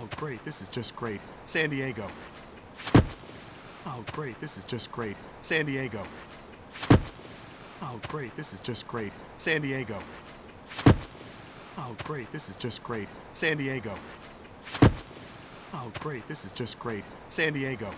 Oh, great, this is just great. San Diego. Oh, great, this is just great. San Diego. Oh, great, this is just great. San Diego. Oh, great, this is just great. San Diego. Oh, great, this is just great. San Diego.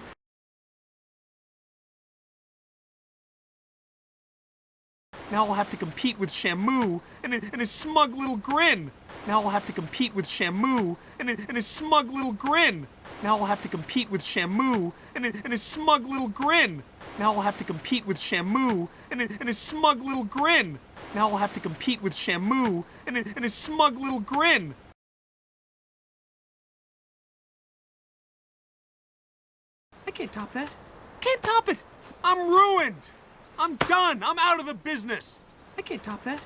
Now I'll have to compete with Shamu and his smug little grin. Now I'll have to compete with Shamu and his smug little grin. Now I'll have to compete with Shamu and his smug little grin. Now I'll have to compete with Shamu and his smug little grin. Now I'll have to compete with Shamu and his smug little grin. I can't top that. Can't top it. I'm ruined. I'm done. I'm out of the business. I can't top that.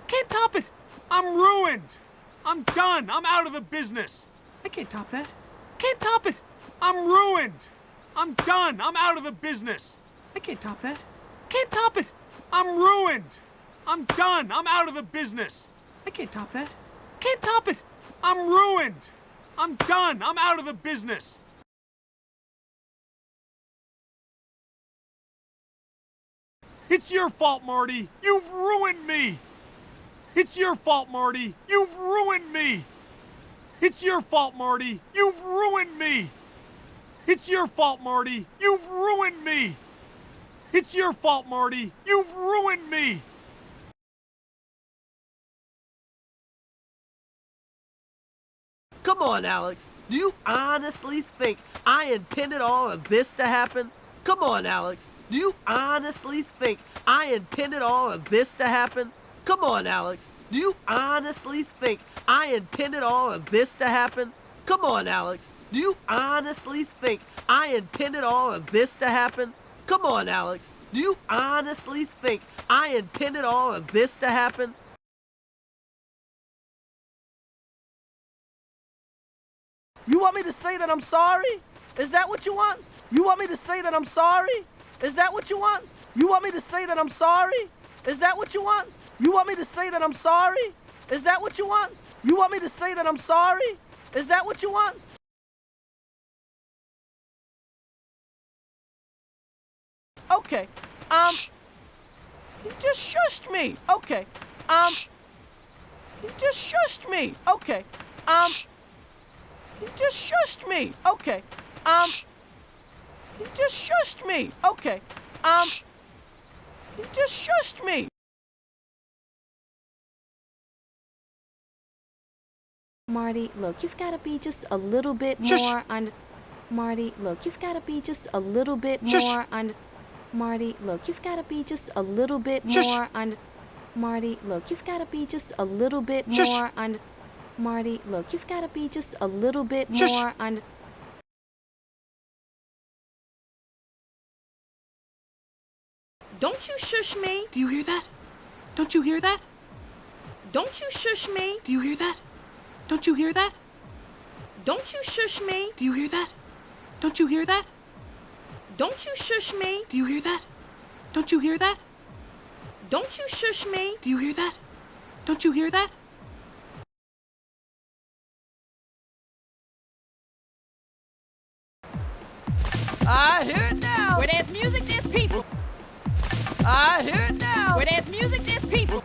Can't top it. I'm ruined. I'm done. I'm out of the business. I can't top that. Can't top it. I'm ruined. I'm done. I'm out of the business. I can't top that. Can't top it. I'm ruined. I'm done. I'm out of the business. I can't top that. Can't top it. I'm ruined. I'm done. I'm out of the business. It's your fault, Marty. You've ruined me. It's your fault, Marty. You've ruined me. It's your fault, Marty. You've ruined me. It's your fault, Marty. You've ruined me. It's your fault, Marty. You've ruined me. Come on, Alex. Do you honestly think I intended all of this to happen? Come on, Alex. Do you honestly think I intended all of this to happen? Come on, Alex. Do you honestly think I intended all of this to happen? Come on, Alex. Do you honestly think I intended all of this to happen? Come on, Alex. Do you honestly think I intended all of this to happen? You want me to say that I'm sorry? Is that what you want? You want me to say that I'm sorry? Is that what you want? You want me to say that I'm sorry? Is that what you want? You want me to say that I'm sorry? Is that what you want? You want me to say that I'm sorry? Is that what you want? Okay, you just shushed me. Okay, you just shushed me. Okay, you just shushed me. Okay, you just shushed me. Okay, you just shushed me. Marty, look, you've got to be just a little bit more on... Marty, look, you've got to be just a little bit more on... Marty, look, you've got to be just a little bit more on... Marty, look, you've got to be just a little bit more on... Marty, look, you've got to be just a little bit more on... Don't you shush me. Do you hear that? Don't you hear that? Don't you shush me. Do you hear that? Don't you hear that? Don't you shush me. Do you hear that? Don't you hear that? Don't you shush me. Do you hear that? Don't you hear that? Don't you shush me. Do you hear that? Don't you hear that? I hear it now. Where there's music, there's people. I hear it now. Where there's music, there's people.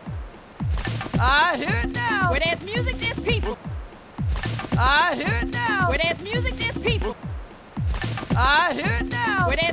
I hear it now. Where there's music, there's people. I hear it now. Where there's music, there's people. I hear it now. Where there's